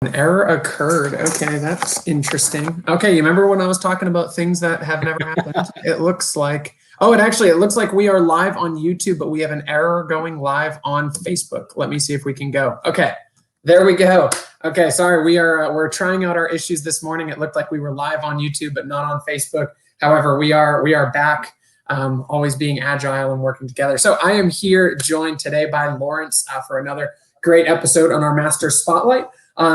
An error occurred. Okay, that's interesting. Okay, you remember when I was talking about things that have never happened? It looks like, it looks like we are live on YouTube, but we have an error going live on Facebook. Let me see if we can go. Okay, there we go. Okay, sorry, we're trying out our issues this morning. It looked like we were live on YouTube, but not on Facebook. However, we are back, always being agile and working together. So I am here joined today by Laurence for another great episode on our Master Spotlight.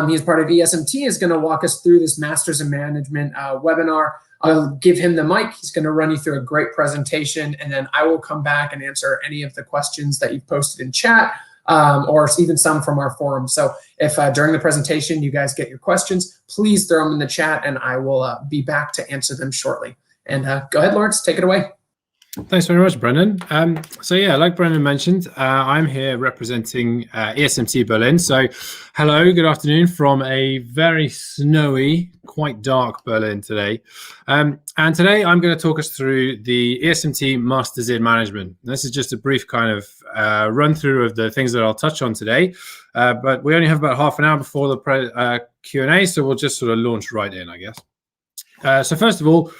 He's part of ESMT, is going to walk us through this Masters in Management webinar. I'll give him the mic. He's going to run you through a great presentation, and then I will come back and answer any of the questions that you've posted in chat, or even some from our forum. So if during the presentation you guys get your questions, please throw them in the chat, and I will be back to answer them shortly. And go ahead, Laurence, take it away. Thanks very much, Brendan. So yeah, like Brendan mentioned, I'm here representing ESMT Berlin. So hello, good afternoon from a very snowy, quite dark Berlin today. And today I'm going to talk us through the ESMT Masters in Management. This is just a brief kind of run through of the things that I'll touch on today. But we only have about half an hour before the Q&A, so we'll just sort of launch right in, I guess. So first of all,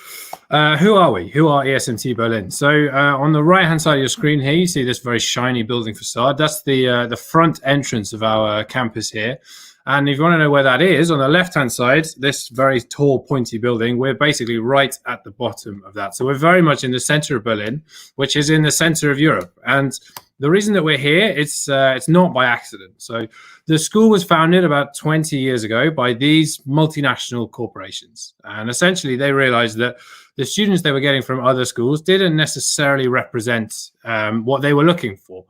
who are we? Who are ESMT Berlin? So on the right-hand side of your screen here, you see this very shiny building facade. That's the front entrance of our campus here. And if you want to know where that is, on the left-hand side, this very tall, pointy building, we're basically right at the bottom of that. So we're very much in the center of Berlin, which is in the center of Europe. And the reason that we're here, it's not by accident. So the school was founded about 20 years ago by these multinational corporations. And essentially, they realized that the students they were getting from other schools didn't necessarily represent what they were looking for.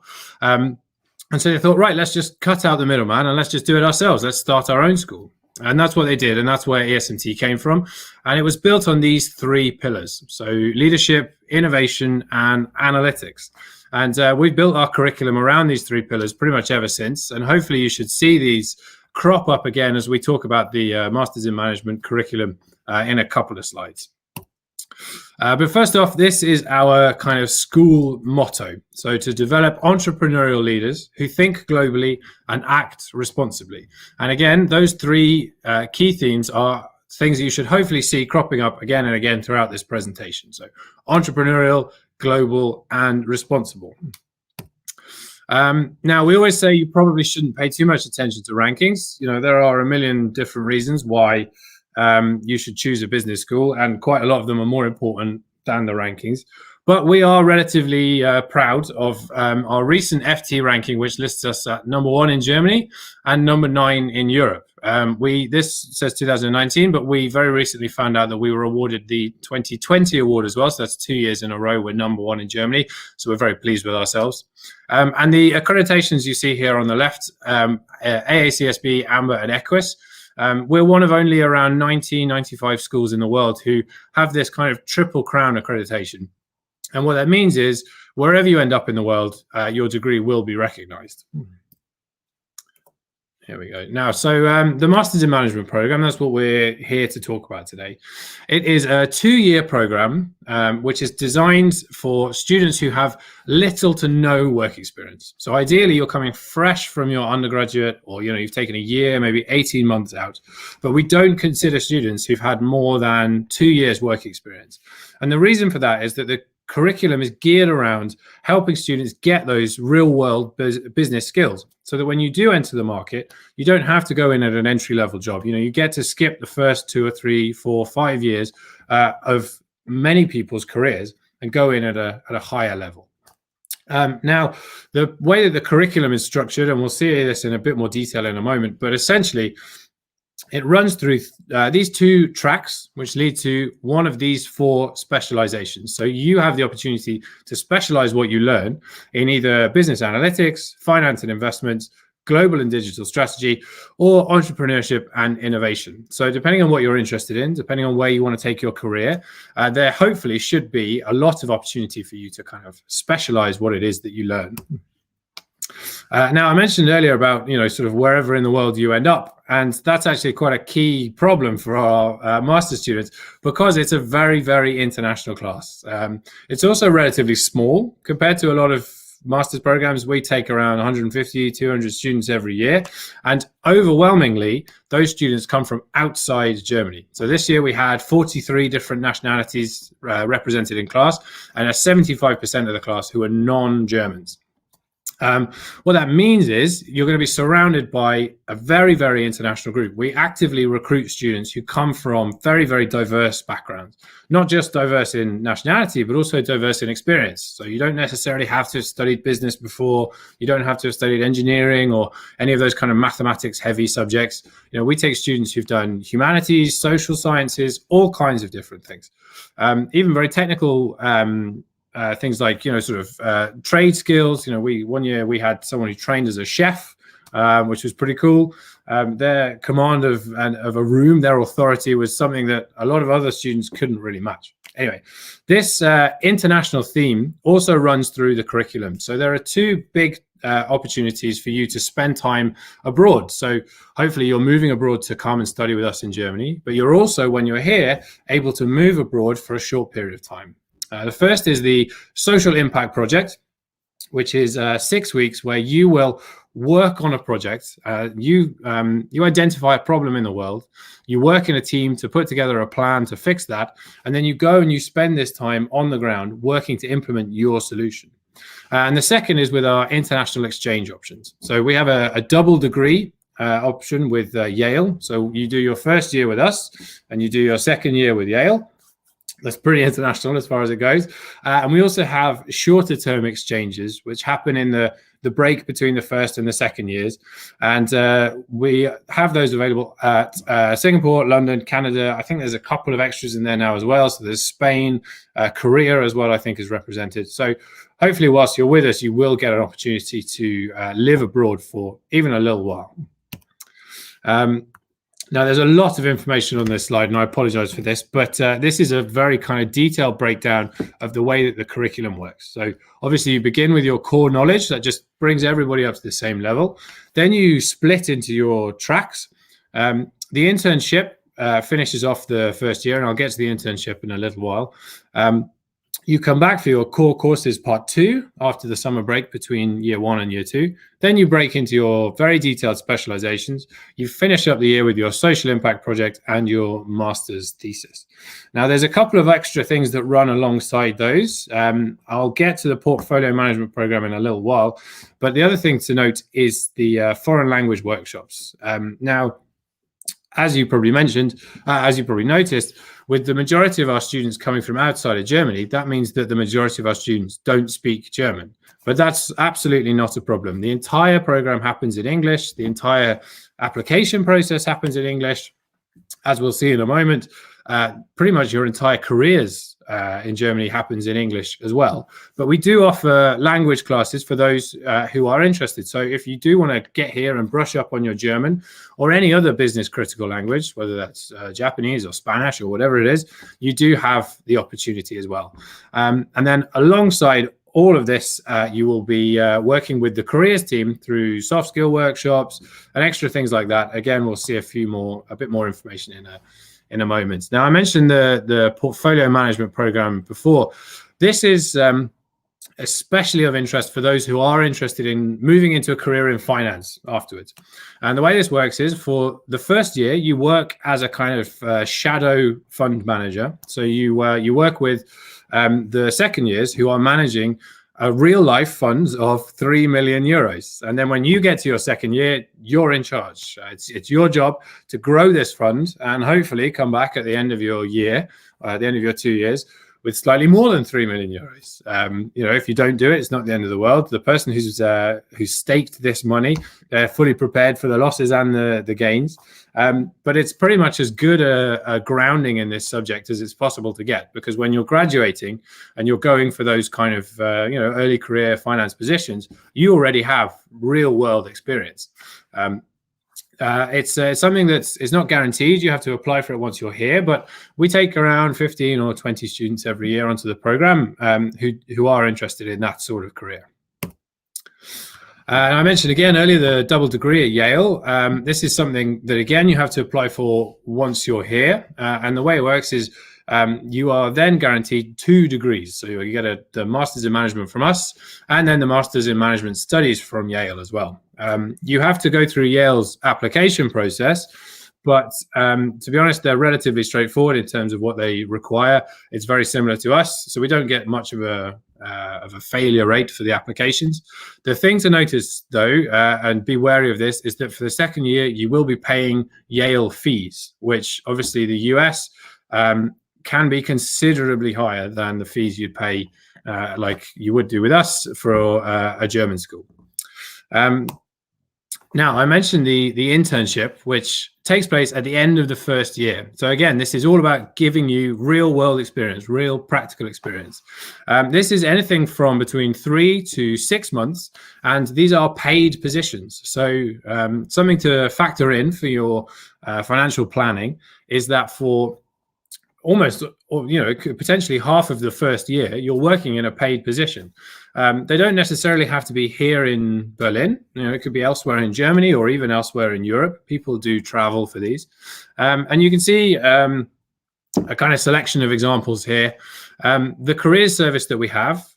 And so they thought, right, let's just cut out the middleman and let's just do it ourselves. Let's start our own school. And that's what they did. And that's where ESMT came from. And it was built on these three pillars. So leadership, innovation, and analytics. And we've built our curriculum around these three pillars pretty much ever since. And hopefully you should see these crop up again as we talk about the Masters in Management curriculum in a couple of slides. But first off, this is our kind of school motto. So to develop entrepreneurial leaders who think globally and act responsibly. And again, those three key themes are things you should hopefully see cropping up again and again throughout this presentation. So entrepreneurial, global, and responsible. Now, we always say you probably shouldn't pay too much attention to rankings. You know, there are a million different reasons why you should choose a business school, and quite a lot of them are more important than the rankings. But we are relatively proud of our recent FT ranking, which lists us at #1 in Germany and #9 in Europe. This says 2019, but we very recently found out that we were awarded the 2020 award as well. So that's 2 years in a row we're #1 in Germany. So we're very pleased with ourselves. And the accreditations you see here on the left, AACSB, AMBER, and EQUIS. We're one of only around 95 schools in the world who have this kind of triple crown accreditation. And what that means is wherever you end up in the world, your degree will be recognized. Here we go. Now, so the Masters in Management program, that's what we're here to talk about today. It is a 2-year program, which is designed for students who have little to no work experience. So ideally, you're coming fresh from your undergraduate, or you've taken a year, maybe 18 months out. But we don't consider students who've had more than 2 years work experience. And the reason for that is that the curriculum is geared around helping students get those real-world business skills, so that when you do enter the market, you don't have to go in at an entry-level job. You get to skip the first 2 or 3, 4, 5 years of many people's careers and go in at a higher level. Now, the way that the curriculum is structured, and we'll see this in a bit more detail in a moment, but essentially, it runs through these 2 tracks, which lead to one of these 4 specializations. So you have the opportunity to specialize what you learn in either business analytics, finance and investments, global and digital strategy, or entrepreneurship and innovation. So depending on what you're interested in, depending on where you want to take your career, there hopefully should be a lot of opportunity for you to kind of specialize what it is that you learn. Now, I mentioned earlier about, sort of wherever in the world you end up. And that's actually quite a key problem for our master's students, because it's a very, very international class. It's also relatively small compared to a lot of master's programs, we take around 150, 200 students every year. And overwhelmingly, those students come from outside Germany. So this year we had 43 different nationalities represented in class, and 75% of the class who are non-Germans. What that means is you're going to be surrounded by a very, very international group. We actively recruit students who come from very, very diverse backgrounds, not just diverse in nationality, but also diverse in experience. So you don't necessarily have to have studied business before. You don't have to have studied engineering or any of those kind of mathematics heavy subjects. You know, we take students who've done humanities, social sciences, all kinds of different things, even very technical things like, you know, sort of trade skills. You know, one year we had someone who trained as a chef, which was pretty cool. Their command of a room, their authority was something that a lot of other students couldn't really match. Anyway, this international theme also runs through the curriculum. So there are two big opportunities for you to spend time abroad. So hopefully you're moving abroad to come and study with us in Germany, but you're also, when you're here, able to move abroad for a short period of time. The first is the Social Impact Project, which is 6 weeks where you will work on a project. You identify a problem in the world. You work in a team to put together a plan to fix that. And then you go and you spend this time on the ground working to implement your solution. And the second is with our international exchange options. So we have a double degree option with Yale. So you do your first year with us and you do your second year with Yale. That's pretty international as far as it goes. And we also have shorter term exchanges, which happen in the break between the first and the second years. And we have those available at Singapore, London, Canada. I think there's a couple of extras in there now as well. So there's Spain, Korea as well, I think is represented. So hopefully whilst you're with us, you will get an opportunity to live abroad for even a little while. Now, there's a lot of information on this slide, and I apologize for this, but this is a very kind of detailed breakdown of the way that the curriculum works. So obviously you begin with your core knowledge that just brings everybody up to the same level. Then you split into your tracks. The internship finishes off the first year, and I'll get to the internship in a little while. You come back for your core courses part 2 after the summer break between year 1 and year 2. Then you break into your very detailed specializations. You finish up the year with your social impact project and your master's thesis. Now, there's a couple of extra things that run alongside those. I'll get to the portfolio management program in a little while. But the other thing to note is the foreign language workshops. Now, as you probably noticed, with the majority of our students coming from outside of Germany, that means that the majority of our students don't speak German. But that's absolutely not a problem. The entire program happens in English. The entire application process happens in English. As we'll see in a moment, pretty much your entire careers in Germany happens in English as well. But we do offer language classes for those who are interested. So if you do want to get here and brush up on your German or any other business critical language, whether that's Japanese or Spanish or whatever it is, you do have the opportunity as well. And then alongside all of this, you will be working with the careers team through soft skill workshops and extra things like that. Again, we'll see a bit more information in a moment. Now, I mentioned the portfolio management program before. This is especially of interest for those who are interested in moving into a career in finance afterwards. And the way this works is for the first year, you work as a kind of shadow fund manager. So you work with the second years who are managing a real life funds of 3 million euros. And then when you get to your second year, you're in charge. It's your job to grow this fund and hopefully come back at the end of your year, at the end of your 2 years, with slightly more than 3 million euros. You know, if you don't do it, it's not the end of the world. The person who's staked this money, they're fully prepared for the losses and the gains. But it's pretty much as good a grounding in this subject as it's possible to get, because when you're graduating and you're going for those kind of early career finance positions, you already have real world experience. It's something it's not guaranteed. You have to apply for it once you're here, but we take around 15 or 20 students every year onto the program who are interested in that sort of career. I mentioned again earlier the double degree at Yale. This is something that, again, you have to apply for once you're here. And the way it works is you are then guaranteed 2 degrees. So you get the Master's in Management from us, and then the Master's in Management Studies from Yale as well. You have to go through Yale's application process, but to be honest, they're relatively straightforward in terms of what they require. It's very similar to us, so we don't get much of a failure rate for the applications. The thing to notice, though, and be wary of this, is that for the second year, you will be paying Yale fees, which obviously the US can be considerably higher than the fees you'd pay like you would do with us for a German school. Now, I mentioned the internship, which takes place at the end of the first year. So again, this is all about giving you real world experience, real practical experience. This is anything from between 3 to 6 months, and these are paid positions. So something to factor in for your financial planning is that for almost, potentially half of the first year, you're working in a paid position. They don't necessarily have to be here in Berlin. It could be elsewhere in Germany or even elsewhere in Europe. People do travel for these. And you can see a kind of selection of examples here. The careers service that we have,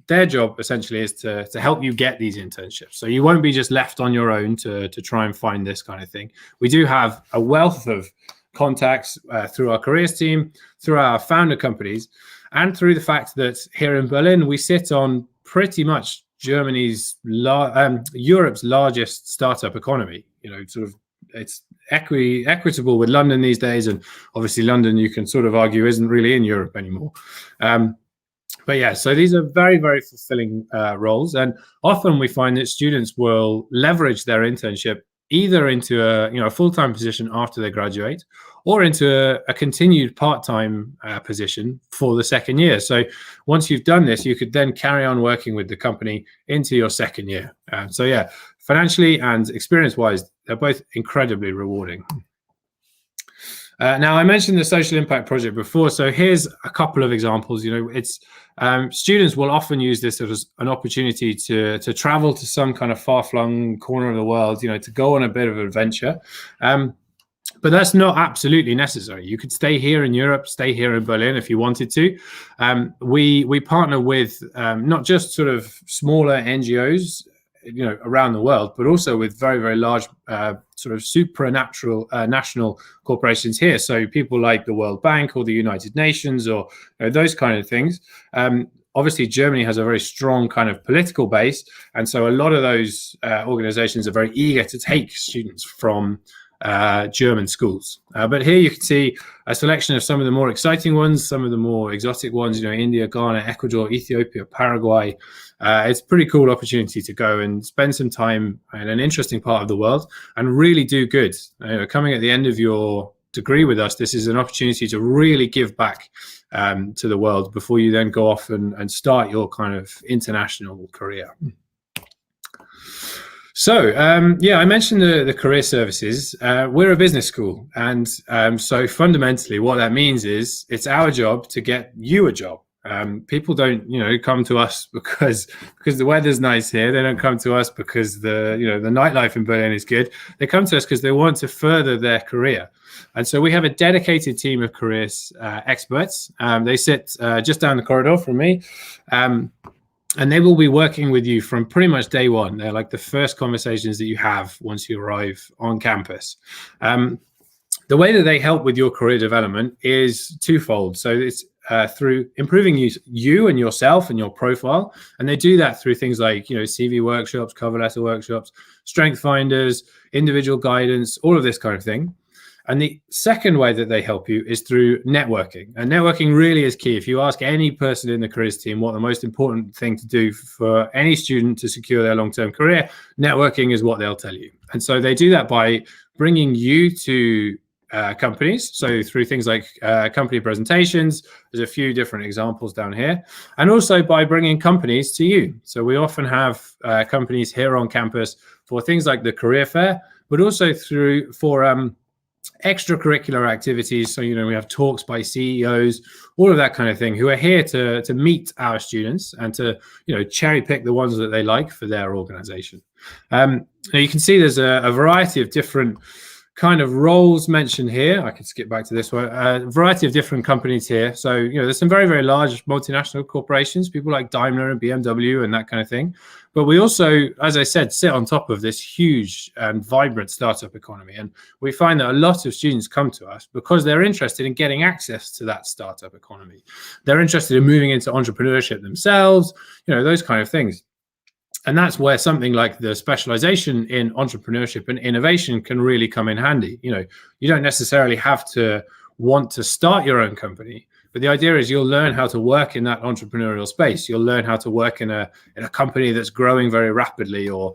their job essentially is to help you get these internships. So you won't be just left on your own to try and find this kind of thing. We do have a wealth of contacts through our careers team, through our founder companies, and through the fact that here in Berlin, we sit on pretty much Europe's largest startup economy. It's equitable with London these days, and obviously London, you can sort of argue, isn't really in Europe anymore. But yeah, so these are very, very fulfilling roles, and often we find that students will leverage their internship either into a full-time position after they graduate, or into a continued part-time position for the second year. So once you've done this, you could then carry on working with the company into your second year. So yeah, financially and experience-wise, they're both incredibly rewarding. Now, I mentioned the social impact project before, so here's a couple of examples. It's students will often use this as an opportunity to travel to some kind of far-flung corner of the world, to go on a bit of an adventure. But that's not absolutely necessary. You could stay here in Europe, stay here in Berlin if you wanted to. We partner with not just sort of smaller NGOs, around the world, but also with very, very large sort of national corporations here. So people like the World Bank or the United Nations or those kind of things. Obviously, Germany has a very strong kind of political base. And so a lot of those organizations are very eager to take students from German schools. But here you can see a selection of some of the more exciting ones, some of the more exotic ones, India, Ghana, Ecuador, Ethiopia, Paraguay. It's a pretty cool opportunity to go and spend some time in an interesting part of the world and really do good. Coming at the end of your degree with us, this is an opportunity to really give back to the world before you then go off and start your kind of international career. So, I mentioned the career services. We're a business school. And so fundamentally what that means is it's our job to get you a job. People don't, come to us because the weather's nice here. They don't come to us because the nightlife in Berlin is good. They come to us because they want to further their career. And so we have a dedicated team of careers experts. They sit just down the corridor from me. And they will be working with you from pretty much day one. They're like the first conversations that you have once you arrive on campus. The way that they help with your career development is twofold. So it's through improving you and yourself and your profile. And they do that through things like, CV workshops, cover letter workshops, strength finders, individual guidance, all of this kind of thing. And the second way that they help you is through networking. And networking really is key. If you ask any person in the careers team what the most important thing to do for any student to secure their long-term career, networking is what they'll tell you. And so they do that by bringing you to companies. So through things like company presentations, there's a few different examples down here, and also by bringing companies to you. So we often have companies here on campus for things like the career fair, but also for extracurricular activities. So, we have talks by CEOs, all of that kind of thing, who are here to meet our students and to, cherry pick the ones that they like for their organization. Now you can see there's a variety of different kind of roles mentioned here. I can skip back to this one. A variety of different companies here. So, you know, there's some very, very large multinational corporations, people like Daimler and BMW and that kind of thing. But we also, as I said, sit on top of this huge and vibrant startup economy. And we find that a lot of students come to us because they're interested in getting access to that startup economy. They're interested in moving into entrepreneurship themselves, you know, those kind of things. And that's where something like the specialization in entrepreneurship and innovation can really come in handy. You know, you don't necessarily have to want to start your own company, but the idea is you'll learn how to work in that entrepreneurial space. You'll learn how to work in a company that's growing very rapidly, or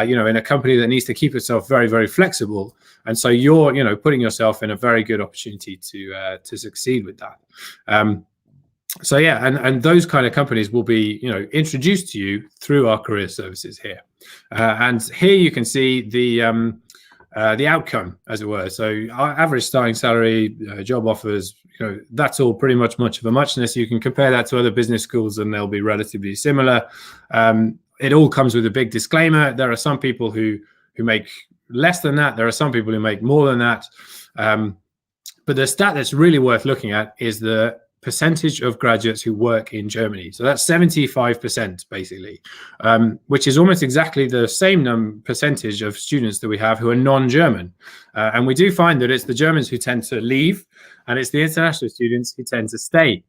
you know, in a company that needs to keep itself very, very flexible. And so you're, you know, putting yourself in a very good opportunity to succeed with that. So yeah, and those kind of companies will be, you know, introduced to you through our career services here. And here you can see the outcome, as it were. So our average starting salary, job offers, you know, that's all pretty much of a muchness. You can compare that to other business schools and they'll be relatively similar. It all comes with a big disclaimer. There are some people who make less than that. There are some people who make more than that. But the stat that's really worth looking at is the percentage of graduates who work in Germany. So that's 75% basically, which is almost exactly the same percentage of students that we have who are non-German. And we do find that it's the Germans who tend to leave and it's the international students who tend to stay.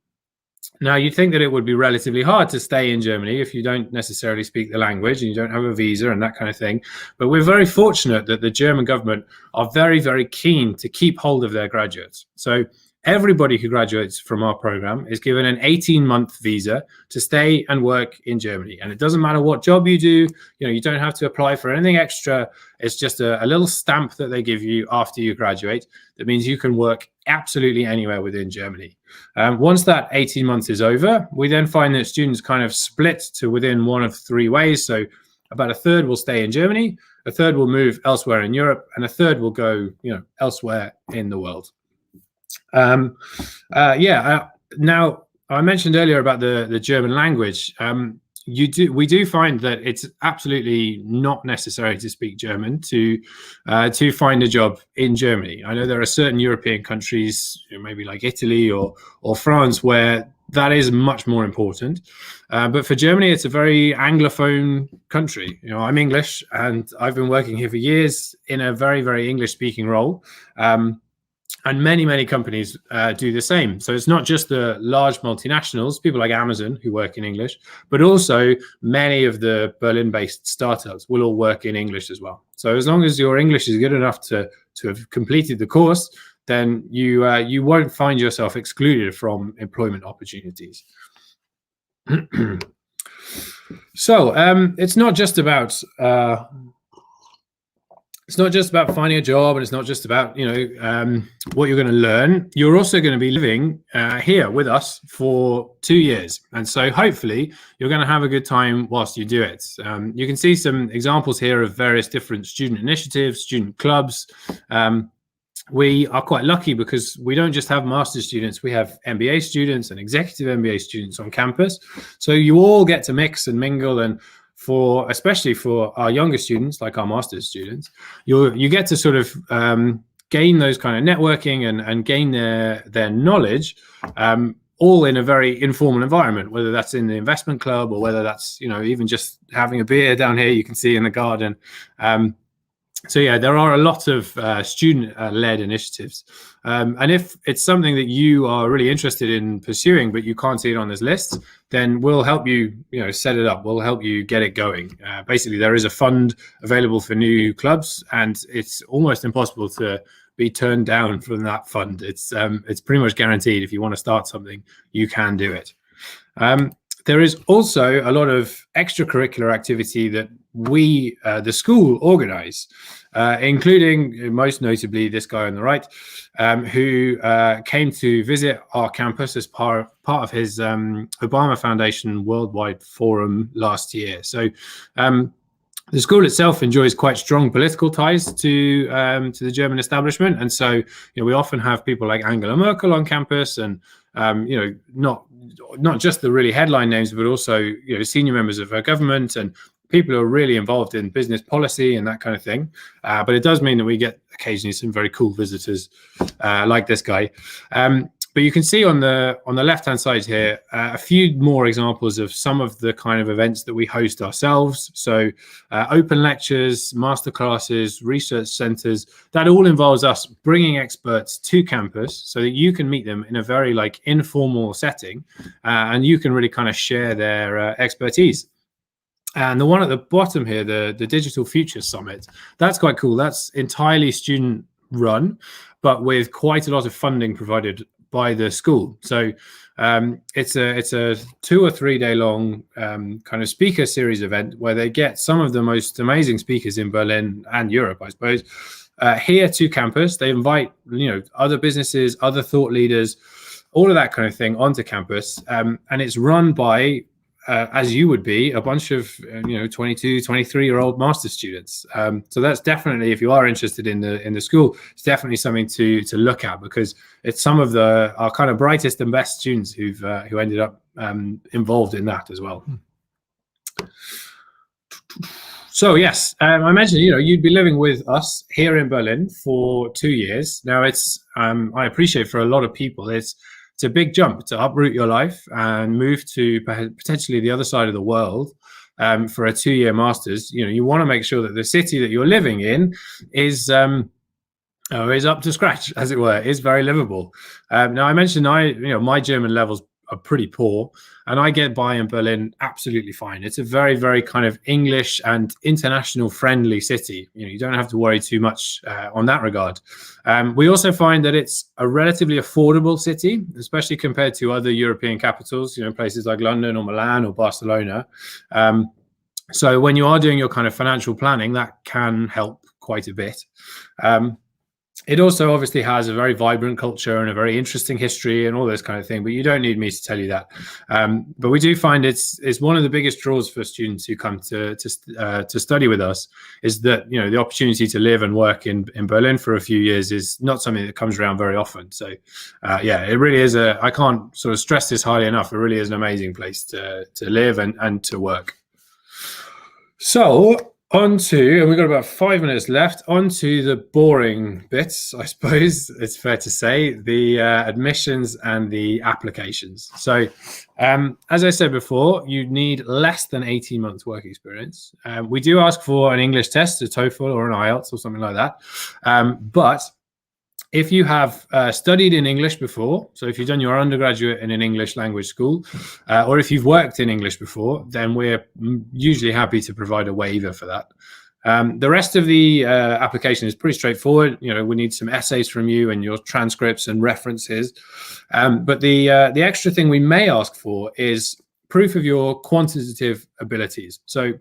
Now, you'd think that it would be relatively hard to stay in Germany if you don't necessarily speak the language and you don't have a visa and that kind of thing. But we're very fortunate that the German government are very, very keen to keep hold of their graduates. So everybody who graduates from our program is given an 18-month visa to stay and work in Germany. And it doesn't matter what job you do, you know, you don't have to apply for anything extra. It's just a little stamp that they give you after you graduate. That means you can work absolutely anywhere within Germany. Once that 18 months is over, we then find that students kind of split to within one of three ways. So about a third will stay in Germany, a third will move elsewhere in Europe, and a third will go, you know, elsewhere in the world. Now, I mentioned earlier about the German language. We do find that it's absolutely not necessary to speak German to find a job in Germany. I know there are certain European countries, you know, maybe like Italy or France, where that is much more important. But for Germany, it's a very Anglophone country. You know, I'm English and I've been working here for years in a very, very English-speaking role. And many companies do the same. So it's not just the large multinationals, people like Amazon who work in English, but also many of the Berlin-based startups will all work in English as well. So as long as your English is good enough to have completed the course, then you won't find yourself excluded from employment opportunities. So it's not just about finding a job, and it's not just about, you know, what you're going to learn. You're also going to be living here with us for 2 years. And so hopefully you're going to have a good time whilst you do it. You can see some examples here of various different student initiatives, student clubs. We are quite lucky because we don't just have master's students, we have MBA students and executive MBA students on campus. So you all get to mix and mingle, and especially for our younger students, like our master's students, you get to sort of gain those kind of networking and gain their knowledge, all in a very informal environment, whether that's in the investment club or whether that's, you know, even just having a beer down here, you can see in the garden. So yeah, there are a lot of student-led initiatives. And if it's something that you are really interested in pursuing, but you can't see it on this list, then we'll help you, you know, set it up. We'll help you get it going. Basically, there is a fund available for new clubs, and it's almost impossible to be turned down from that fund. It's pretty much guaranteed. If you want to start something, you can do it. There is also a lot of extracurricular activity that we, the school, organize, including most notably this guy on the right, who came to visit our campus as part of his Obama Foundation Worldwide Forum last year. So the school itself enjoys quite strong political ties to the German establishment, and so, you know, we often have people like Angela Merkel on campus, and you know, not just the really headline names, but also, you know, senior members of her government and people who are really involved in business policy and that kind of thing. But it does mean that we get occasionally some very cool visitors like this guy. But you can see on the left-hand side here a few more examples of some of the kind of events that we host ourselves. So open lectures, masterclasses, research centers, that all involves us bringing experts to campus so that you can meet them in a very like informal setting, and you can really kind of share their expertise. And the one at the bottom here, the Digital Futures Summit, that's quite cool. That's entirely student run, but with quite a lot of funding provided by the school. So it's a 2 or 3 day long kind of speaker series event where they get some of the most amazing speakers in Berlin and Europe, I suppose, here to campus. They invite, you know, other businesses, other thought leaders, all of that kind of thing onto campus. And it's run by, as you would be, a bunch of 22, 23-year-old master's students. So that's definitely, if you are interested in the school, it's definitely something to look at, because it's some of our kind of brightest and best students who ended up involved in that as well. So yes, I mentioned, you know, you'd be living with us here in Berlin for 2 years. Now it's I appreciate for a lot of people it's a big jump to uproot your life and move to potentially the other side of the world for a 2-year master's. You know, you want to make sure that the city that you're living in is up to scratch, as it were, is very livable. Now, I mentioned my German levels are pretty poor, and I get by in Berlin absolutely fine. It's a very, very kind of English and international friendly city. You know, you don't have to worry too much on that regard. We also find that it's a relatively affordable city, especially compared to other European capitals, you know, places like London or Milan or Barcelona. So when you are doing your kind of financial planning, that can help quite a bit. It also obviously has a very vibrant culture and a very interesting history and all this kind of thing, but you don't need me to tell you that. But we do find it's one of the biggest draws for students who come to study with us, is that, you know, the opportunity to live and work in Berlin for a few years is not something that comes around very often. So yeah, it really is I can't sort of stress this highly enough. It really is an amazing place to live and to work. So and we've got about 5 minutes left, onto the boring bits, I suppose it's fair to say, the admissions and the applications. So as I said before, you need less than 18 months work experience. We do ask for an English test, a TOEFL or an IELTS or something like that. But if you have studied in English before, so if you've done your undergraduate in an English language school, or if you've worked in English before, then we're usually happy to provide a waiver for that. The rest of the application is pretty straightforward. You know, we need some essays from you and your transcripts and references. But the extra thing we may ask for is proof of your quantitative abilities. So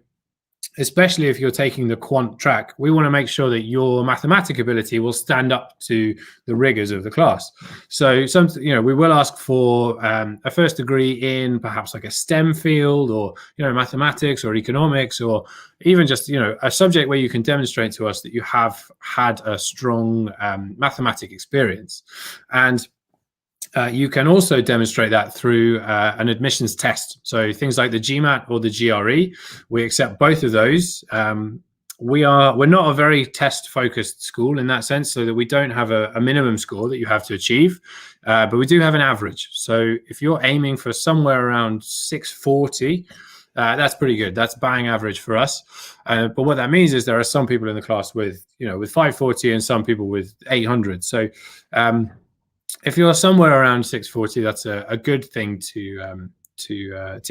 especially if you're taking the quant track, we want to make sure that your mathematic ability will stand up to the rigors of the class. So we will ask for a first degree in perhaps like a STEM field, or, you know, mathematics or economics, or even just, you know, a subject where you can demonstrate to us that you have had a strong mathematic experience. And you can also demonstrate that through an admissions test. So things like the GMAT or the GRE, we accept both of those. We're not a very test-focused school in that sense, so that we don't have a minimum score that you have to achieve, but we do have an average. So if you're aiming for somewhere around 640, that's pretty good. That's bang average for us. But what that means is there are some people in the class with 540 and some people with 800. So if you're somewhere around 640, that's a good thing to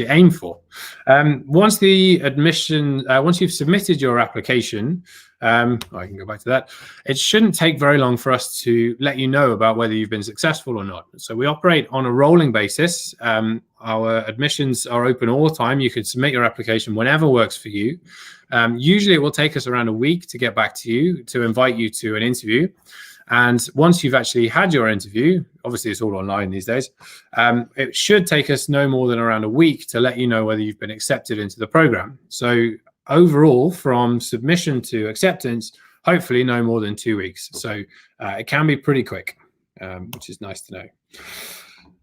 aim for. Once you've submitted your application, I can go back to that. It shouldn't take very long for us to let you know about whether you've been successful or not. So we operate on a rolling basis. Our admissions are open all the time. You can submit your application whenever works for you. Usually it will take us around a week to get back to you, to invite you to an interview. And once you've actually had your interview, obviously it's all online these days, it should take us no more than around a week to let you know whether you've been accepted into the program. So overall, from submission to acceptance, hopefully no more than 2 weeks. So it can be pretty quick, which is nice to know.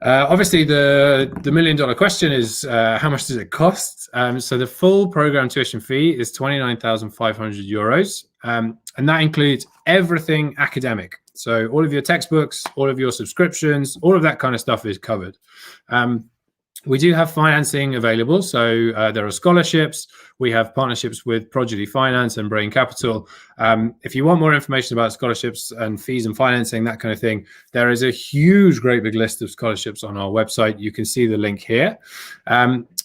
Obviously, the $1 million question is how much does it cost? So the full program tuition fee is €29,500, and that includes everything academic. So all of your textbooks, all of your subscriptions, all of that kind of stuff is covered. We do have financing available. So there are scholarships. We have partnerships with Prodigy Finance and Brain Capital. If you want more information about scholarships and fees and financing, that kind of thing, there is a huge, great big list of scholarships on our website. You can see the link here.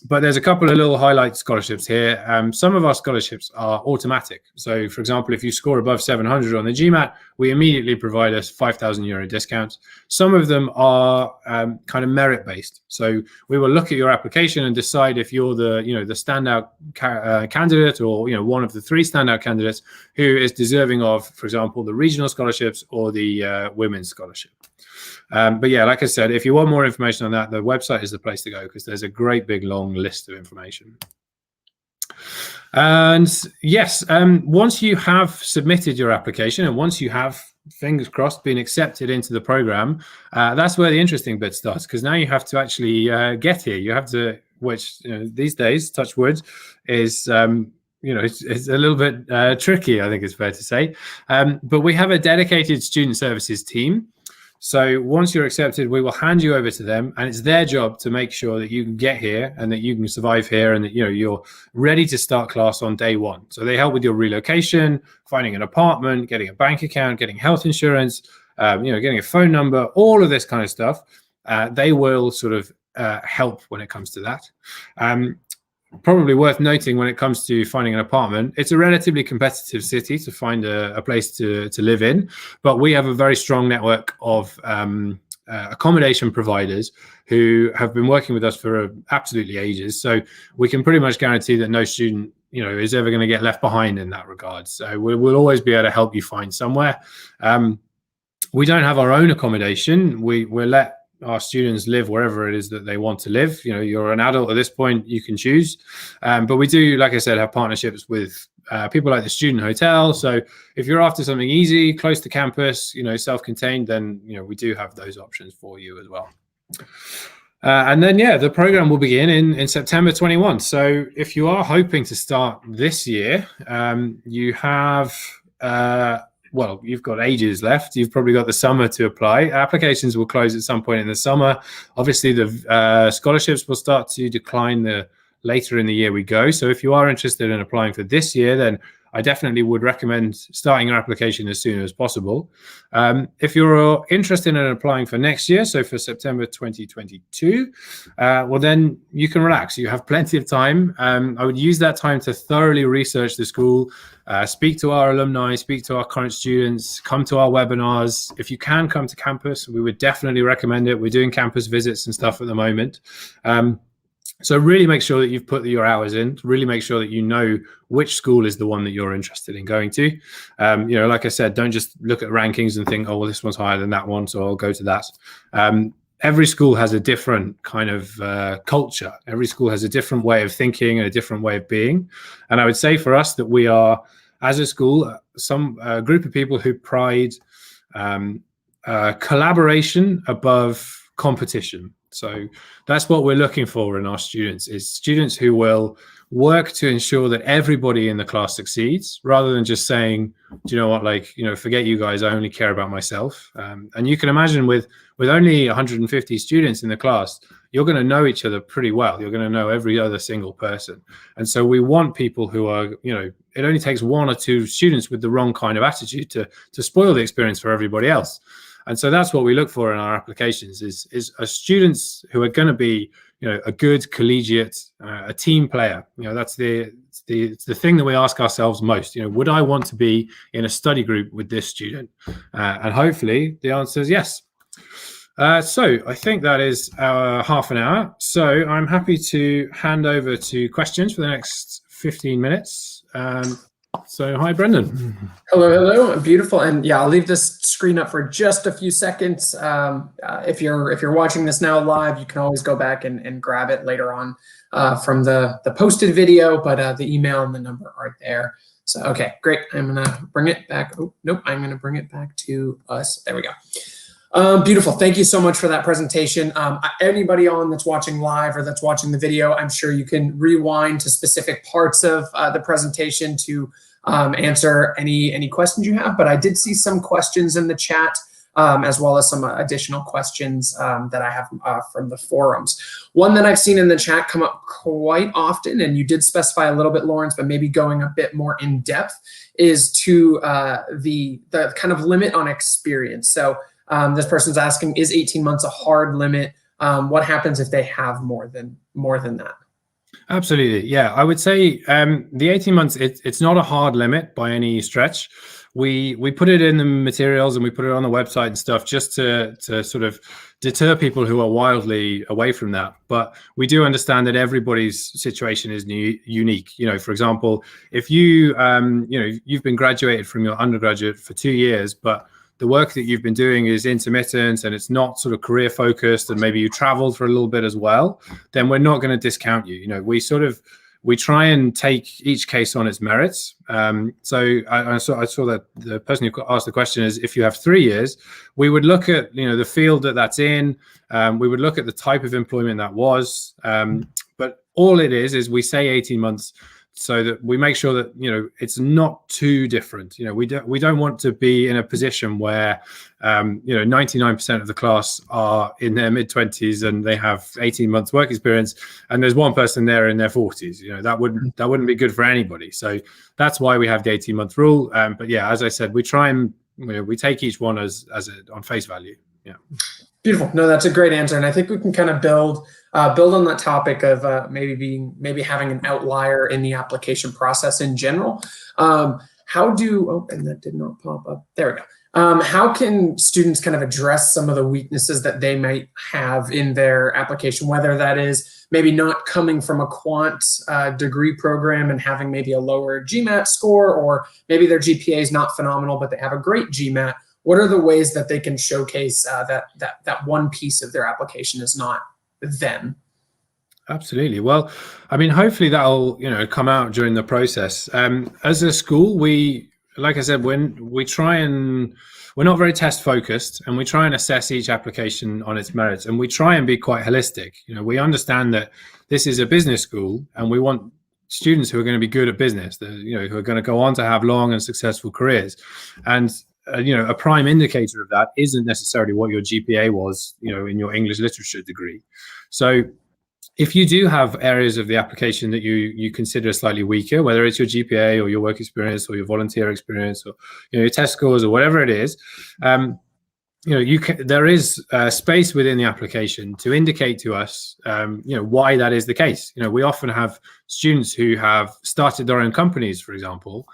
But there's a couple of little highlight scholarships here. Some of our scholarships are automatic. So, for example, if you score above 700 on the GMAT, we immediately provide a €5,000 discount. Some of them are kind of merit-based. So we will look at your application and decide if you're the standout candidate, or one of the 3 standout candidates who is deserving of, for example, the regional scholarships or the women's scholarship. But yeah, like I said, if you want more information on that, the website is the place to go, because there's a great big long list of information. And yes, once you have submitted your application, and once you have, fingers crossed, been accepted into the program, that's where the interesting bit starts, because now you have to actually get here. You have to, which these days, touch wood, is it's a little bit tricky, I think it's fair to say. But we have a dedicated student services team. So once you're accepted, we will hand you over to them, and it's their job to make sure that you can get here and that you can survive here, and that you're ready to start class on day one. So they help with your relocation, finding an apartment, getting a bank account, getting health insurance, getting a phone number, all of this kind of stuff. They will sort of help when it comes to that. Probably worth noting, when it comes to finding an apartment, it's a relatively competitive city to find a place to live in, but we have a very strong network of accommodation providers who have been working with us for absolutely ages. So we can pretty much guarantee that no student is ever going to get left behind in that regard. So we'll always be able to help you find somewhere. We don't have our own accommodation. We're let our students live wherever it is that they want to live. You're an adult at this point, you can choose. But we do, like I said, have partnerships with people like the Student Hotel. So if you're after something easy, close to campus, self-contained, then, we do have those options for you as well. And then, yeah, the program will begin in September 21. So if you are hoping to start this year, you have... well, you've got ages left. You've probably got the summer to apply. Applications will close at some point in the summer. Obviously, the scholarships will start to decline the later in the year we go. So if you are interested in applying for this year, then I definitely would recommend starting your application as soon as possible. If you're interested in applying for next year, so for September 2022, well, then you can relax. You have plenty of time. I would use that time to thoroughly research the school, speak to our alumni, speak to our current students, come to our webinars. If you can come to campus, we would definitely recommend it. We're doing campus visits and stuff at the moment. So really make sure that you've put your hours in, really make sure that you know which school is the one that you're interested in going to. Like I said, don't just look at rankings and think, oh, well, this one's higher than that one, so I'll go to that. Every school has a different kind of culture. Every school has a different way of thinking and a different way of being. And I would say for us that we are, as a school, some group of people who pride collaboration above competition. So that's what we're looking for in our students, is students who will work to ensure that everybody in the class succeeds, rather than just saying, do you know what, forget you guys, I only care about myself. And you can imagine with only 150 students in the class, you're going to know each other pretty well. You're going to know every other single person. And so we want people who are, it only takes 1 or 2 students with the wrong kind of attitude to spoil the experience for everybody else. And so that's what we look for in our applications is students who are going to be, a good collegiate, a team player. That's the thing that we ask ourselves most. Would I want to be in a study group with this student? And hopefully the answer is yes. So I think that is our half an hour. So I'm happy to hand over to questions for the next 15 minutes. So hi, Brendan. Hello, beautiful. And yeah, I'll leave this screen up for just a few seconds. If you're watching this now live, you can always go back and grab it later on from the posted video, but the email and the number are there. So, okay, great. I'm gonna bring it back. Oh, nope, I'm gonna bring it back to us. There we go. Beautiful. Thank you so much for that presentation. Anybody on that's watching live or that's watching the video, I'm sure you can rewind to specific parts of the presentation to answer any questions you have. But I did see some questions in the chat, as well as some additional questions that I have from the forums. One that I've seen in the chat come up quite often, and you did specify a little bit, Laurence, but maybe going a bit more in depth, is to the kind of limit on experience. So this person's asking, is 18 months a hard limit? What happens if they have more than that? Absolutely. Yeah, I would say the 18 months, it's not a hard limit by any stretch. We put it in the materials and we put it on the website and stuff just to sort of deter people who are wildly away from that. But we do understand that everybody's situation is unique. You know, for example, if you you've been graduated from your undergraduate for 2 years, but the work that you've been doing is intermittent and it's not sort of career focused, and maybe you traveled for a little bit as well, then we're not going to discount you. You know, we try and take each case on its merits. So I saw that the person who asked the question is, if you have 3 years, we would look at, the field that's in, we would look at the type of employment that was, but all it is we say 18 months so that we make sure that, it's not too different. We don't want to be in a position where, 99% of the class are in their mid-20s and they have 18 months work experience, and there's one person there in their 40s. That wouldn't be good for anybody. So that's why we have the 18-month rule. But yeah, as I said, we try and we take each one as on face value. Yeah. Beautiful. No, that's a great answer, and I think we can kind of build on that topic of maybe having an outlier in the application process in general. And that did not pop up. There we go. How can students kind of address some of the weaknesses that they might have in their application, whether that is maybe not coming from a quant degree program and having maybe a lower GMAT score, or maybe their GPA is not phenomenal, but they have a great GMAT? What are the ways that they can showcase that one piece of their application is not them? Absolutely. Well, I mean, hopefully that'll come out during the process. As a school, like I said, when we try and we're not very test focused, and we try and assess each application on its merits, and we try and be quite holistic. We understand that this is a business school, and we want students who are going to be good at business, who are going to go on to have long and successful careers. And a prime indicator of that isn't necessarily what your GPA was, in your English literature degree. So if you do have areas of the application that you consider slightly weaker, whether it's your GPA or your work experience or your volunteer experience or your test scores or whatever it is, there is space within the application to indicate to us, why that is the case. We often have students who have started their own companies, for example,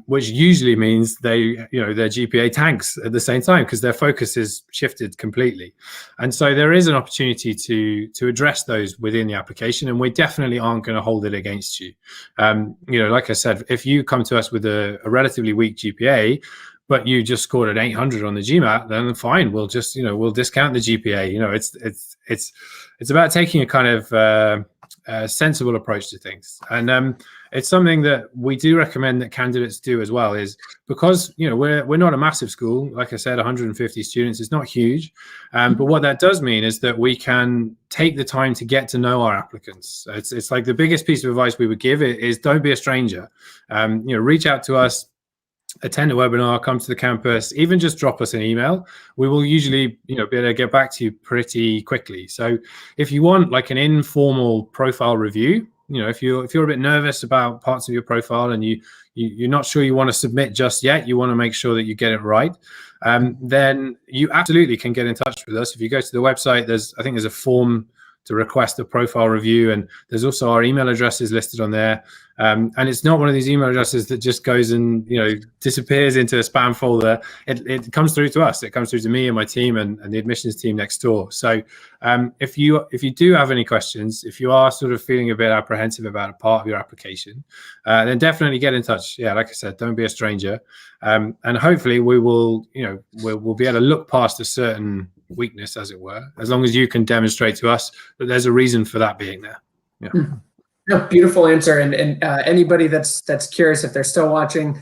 which usually means their GPA tanks at the same time because their focus is shifted completely. And so there is an opportunity to address those within the application, and we definitely aren't going to hold it against you. Like I said, if you come to us with a relatively weak GPA, but you just scored an 800 on the GMAT, then fine. We'll just, we'll discount the GPA. It's about taking a kind of sensible approach to things. And it's something that we do recommend that candidates do as well, is because, we're not a massive school. Like I said, 150 students, it's not huge. But what that does mean is that we can take the time to get to know our applicants. It's like the biggest piece of advice we would give is don't be a stranger. Reach out to us, attend a webinar, come to the campus, even just drop us an email. We will usually, be able to get back to you pretty quickly. So if you want like an informal profile review, if you're a bit nervous about parts of your profile and you're not sure you want to submit just yet, you want to make sure that you get it right, then you absolutely can get in touch with us. If you go to the website, I think there's a form to request a profile review, and there's also our email addresses listed on there. And it's not one of these email addresses that just goes and disappears into a spam folder. It comes through to us. It comes through to me and my team and the admissions team next door. So if you do have any questions, if you are sort of feeling a bit apprehensive about a part of your application, then definitely get in touch. Yeah, like I said, don't be a stranger. And hopefully we will, we'll be able to look past a certain weakness, as it were, as long as you can demonstrate to us that there's a reason for that being there. Yeah. No, beautiful answer. And anybody that's curious, if they're still watching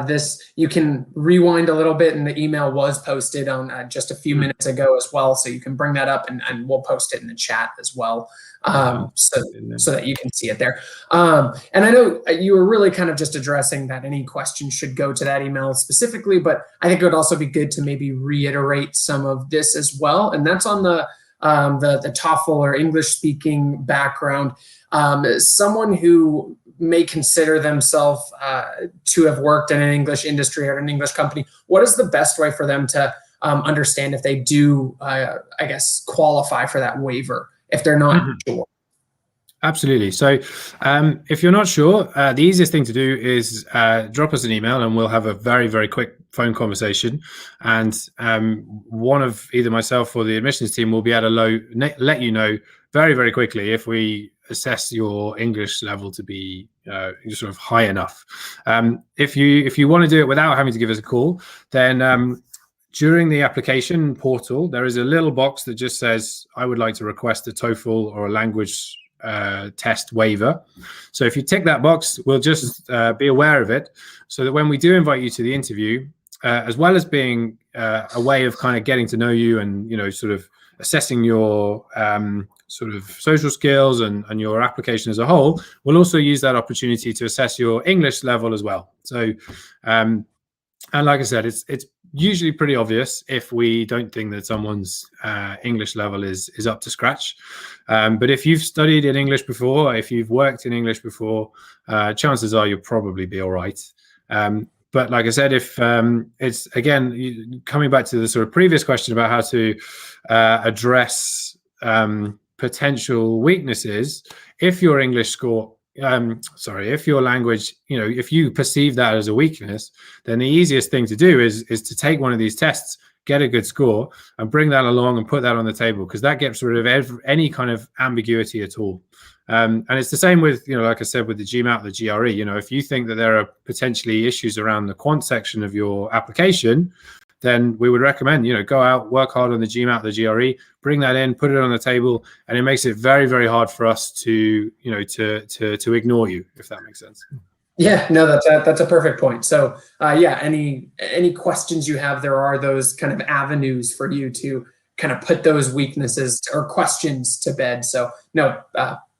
this, you can rewind a little bit, and the email was posted on just a few minutes ago as well. So you can bring that up, and we'll post it in the chat as well, so that you can see it there. And I know you were really kind of just addressing that any questions should go to that email specifically, but I think it would also be good to maybe reiterate some of this as well. And that's on the TOEFL or English speaking background. Someone who may consider themselves to have worked in an English industry or an English company, what is the best way for them to understand if they do, I guess, qualify for that waiver if they're not sure? Absolutely. So if you're not sure, the easiest thing to do is drop us an email, and we'll have a very, very quick phone conversation. And one of either myself or the admissions team will be able to let you know very, very quickly if we assess your English level to be sort of high enough. If you want to do it without having to give us a call, then during the application portal, there is a little box that just says, I would like to request a TOEFL or a language test waiver. So if you tick that box, we'll just be aware of it, so that when we do invite you to the interview, as well as being a way of kind of getting to know you and, sort of assessing your sort of social skills and your application as a whole, we'll also use that opportunity to assess your English level as well. So and like I said, it's usually pretty obvious if we don't think that someone's English level is up to scratch. But if you've studied in English before, if you've worked in English before, chances are you'll probably be all right. But like I said, if it's, again, coming back to the sort of previous question about how to address potential weaknesses, if your English score, if your language, if you perceive that as a weakness, then the easiest thing to do is to take one of these tests, get a good score, and bring that along and put that on the table, because that gets rid of any kind of ambiguity at all. And it's the same with, like I said, with the GMAT, the GRE. If you think that there are potentially issues around the quant section of your application, then we would recommend, go out, work hard on the GMAT, the GRE, bring that in, put it on the table, and it makes it very, very hard for us to, to ignore you, if that makes sense. Yeah, no, that's a perfect point. So yeah, any questions you have, there are those kind of avenues for you to kind of put those weaknesses or questions to bed. So no,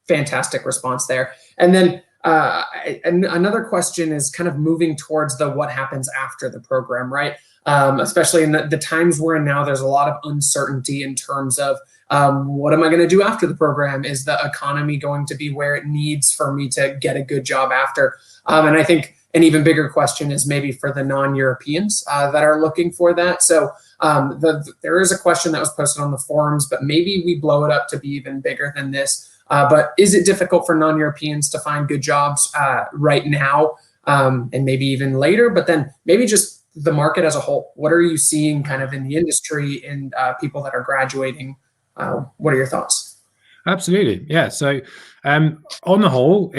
fantastic response there. And then another question is kind of moving towards the what happens after the program, right? Especially in the times we're in now, there's a lot of uncertainty in terms of what am I going to do after the program? Is the economy going to be where it needs for me to get a good job after? And I think an even bigger question is maybe for the non-Europeans that are looking for that. So there is a question that was posted on the forums, but maybe we blow it up to be even bigger than this. But is it difficult for non-Europeans to find good jobs right now and maybe even later? But then maybe just the market as a whole. What are you seeing kind of in the industry and people that are graduating? What are your thoughts? Absolutely. Yeah. So on the whole,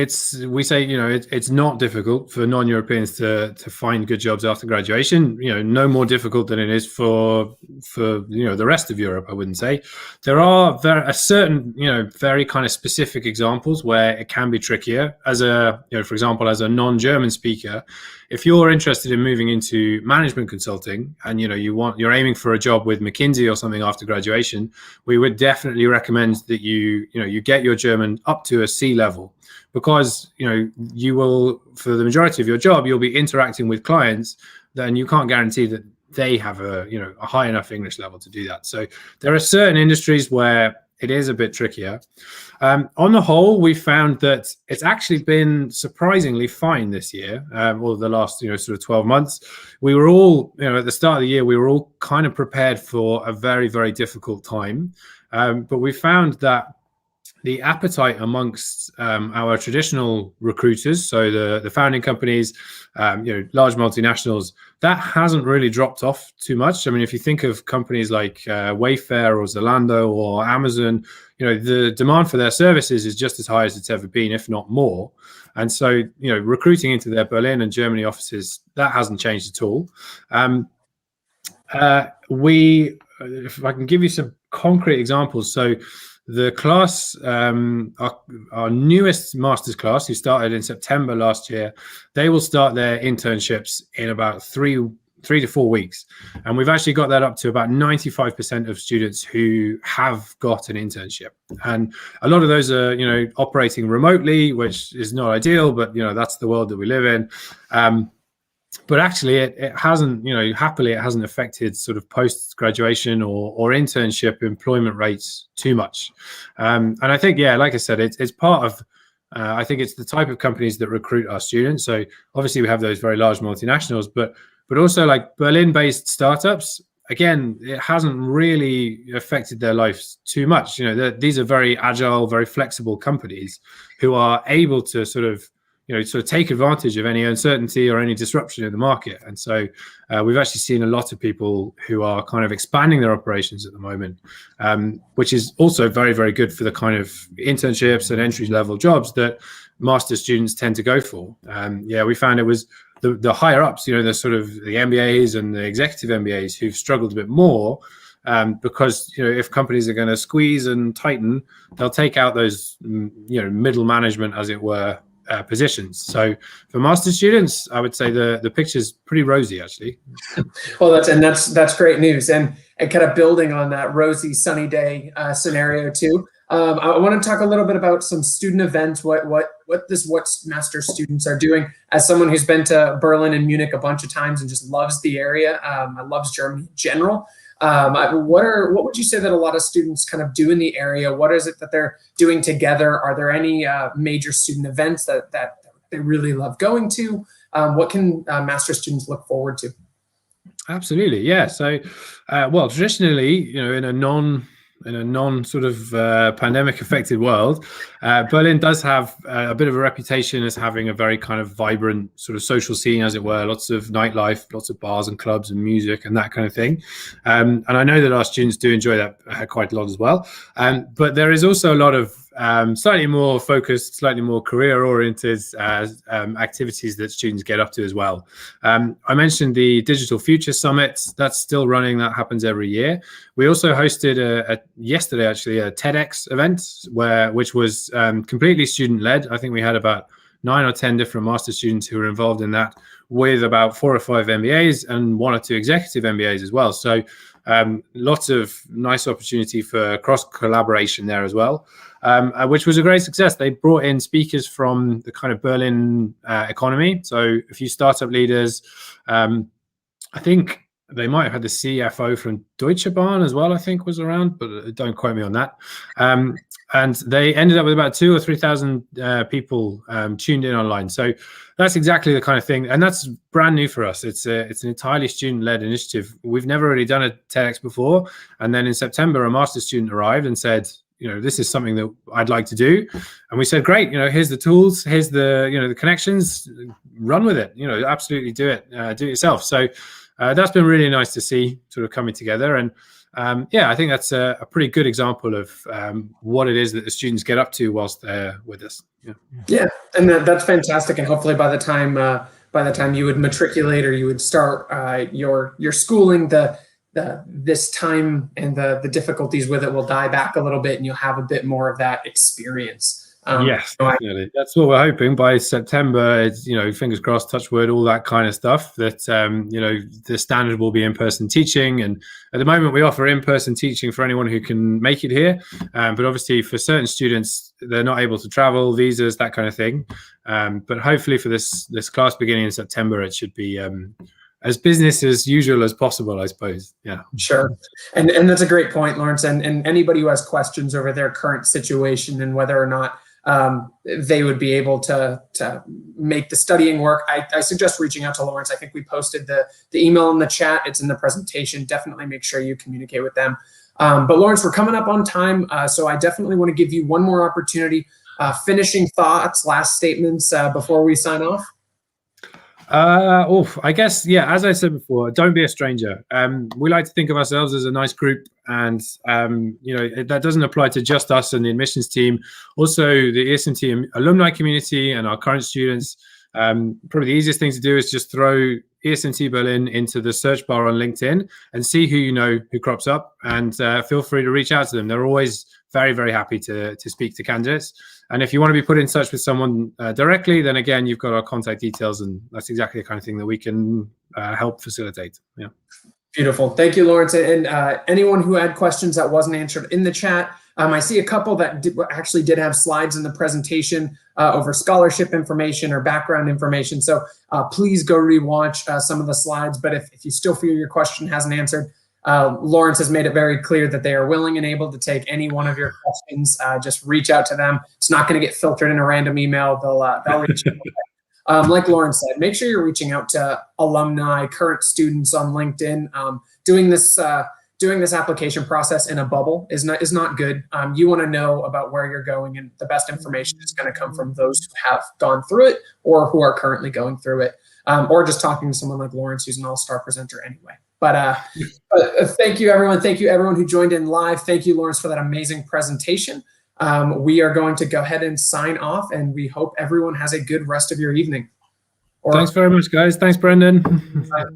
we say, it's not difficult for non-Europeans to find good jobs after graduation, no more difficult than it is for the rest of Europe, I wouldn't say. There are certain, very kind of specific examples where it can be trickier. As for example, as a non-German speaker, if you're interested in moving into management consulting and you're aiming for a job with McKinsey or something after graduation, we would definitely recommend that you get your German up to a C level, because you will, for the majority of your job, you'll be interacting with clients, then you can't guarantee that they have a high enough English level to do that. So there are certain industries where it is a bit trickier. On the whole, we found that it's actually been surprisingly fine this year, or the last sort of 12 months. We were all, at the start of the year, we were all kind of prepared for a very, very difficult time. But we found that the appetite amongst our traditional recruiters, so the founding companies, large multinationals, that hasn't really dropped off too much. I mean, if you think of companies like Wayfair or Zalando or Amazon, the demand for their services is just as high as it's ever been, if not more. And so, recruiting into their Berlin and Germany offices, that hasn't changed at all. If I can give you some concrete examples, so the class, our newest master's class, who started in September last year, they will start their internships in about three to 4 weeks. And we've actually got that up to about 95% of students who have got an internship. And a lot of those are, operating remotely, which is not ideal, but, that's the world that we live in. But actually, it hasn't, happily, it hasn't affected sort of post-graduation or internship employment rates too much. And I think, like I said, it's part of, I think it's the type of companies that recruit our students. So obviously we have those very large multinationals, but also like Berlin-based startups. Again, it hasn't really affected their lives too much. These are very agile, very flexible companies who are able to sort of take advantage of any uncertainty or any disruption in the market. And so we've actually seen a lot of people who are kind of expanding their operations at the moment, which is also very, very good for the kind of internships and entry-level jobs that master's students tend to go for. We found it was the higher ups, the sort of the MBAs and the executive MBAs who've struggled a bit more, because if companies are going to squeeze and tighten, they'll take out those middle management, as it were, positions. So for master's students, I would say the picture's pretty rosy, actually. Well, that's great news, and kind of building on that rosy sunny day scenario too. I want to talk a little bit about some student events, what master's students are doing. As someone who's been to Berlin and Munich a bunch of times and just loves the area, loves Germany in general. What would you say that a lot of students kind of do in the area? What is it that they're doing together? Are there any major student events that they really love going to? What can master's students look forward to? Absolutely, yeah. So, traditionally, in a non sort of pandemic affected world, Berlin does have a bit of a reputation as having a very kind of vibrant sort of social scene, as it were, lots of nightlife, lots of bars and clubs and music and that kind of thing. And I know that our students do enjoy that quite a lot as well. But there is also a lot of slightly more focused, slightly more career-oriented activities that students get up to as well. I mentioned the Digital Future Summit. That's still running. That happens every year. We also hosted yesterday, actually, a TEDx event which was completely student-led. I think we had about 9 or 10 different master students who were involved in that, with about 4 or 5 MBAs and 1 or 2 executive MBAs as well. So lots of nice opportunity for cross-collaboration there as well, which was a great success. They brought in speakers from the kind of Berlin economy. So a few startup leaders. I think they might have had the CFO from Deutsche Bahn as well, I think, was around, but don't quote me on that. And they ended up with about 2,000 or 3,000 people tuned in online. So that's exactly the kind of thing, and that's brand new for us. It's an entirely student-led initiative. We've never really done a TEDx before, and then in September, a master's student arrived and said, this is something that I'd like to do. And we said, great, here's the tools, here's the connections, run with it. Absolutely do it yourself. So that's been really nice to see, sort of coming together. And I think that's a pretty good example of what it is that the students get up to whilst they're with us. Yeah, and that's fantastic. And hopefully by the time you would matriculate or you would start your schooling, this time and the difficulties with it will die back a little bit, and you'll have a bit more of that experience. Yes, definitely. That's what we're hoping by September. It's, fingers crossed, touch wood, all that kind of stuff, that, the standard will be in-person teaching. And at the moment, we offer in-person teaching for anyone who can make it here. But obviously, for certain students, they're not able to travel, visas, that kind of thing. But hopefully for this class beginning in September, it should be as business as usual as possible, I suppose. Yeah, sure. And that's a great point, Laurence. And anybody who has questions over their current situation and whether or not they would be able to make the studying work, I suggest reaching out to Laurence. I think we posted the email in the chat. It's in the presentation. Definitely make sure you communicate with them. But Laurence, we're coming up on time, so I definitely want to give you one more opportunity. Finishing thoughts, last statements before we sign off. I guess, as I said before, don't be a stranger. We like to think of ourselves as a nice group, and that doesn't apply to just us and the admissions team. Also, the ESMT alumni community and our current students. Probably the easiest thing to do is just throw ESMT Berlin into the search bar on LinkedIn and see who crops up, and feel free to reach out to them. They're always very, very happy to speak to candidates. And if you want to be put in touch with someone directly, then again, you've got our contact details, and that's exactly the kind of thing that we can help facilitate. Yeah. Beautiful. Thank you, Laurence. And anyone who had questions that wasn't answered in the chat, I see a couple that actually did have slides in the presentation over scholarship information or background information. So please go rewatch some of the slides. But if you still feel your question hasn't answered, Laurence has made it very clear that they are willing and able to take any one of your questions. Just reach out to them. It's not going to get filtered in a random email. They'll reach out. Like Laurence said, make sure you're reaching out to alumni, current students on LinkedIn. Doing this application process in a bubble is not good. You want to know about where you're going, and the best information is going to come from those who have gone through it or who are currently going through it, or just talking to someone like Laurence, who's an all-star presenter anyway. But thank you, everyone. Thank you, everyone who joined in live. Thank you, Laurence, for that amazing presentation. We are going to go ahead and sign off, and we hope everyone has a good rest of your evening. Thanks very much, guys. Thanks, Brendan. Thanks, guys.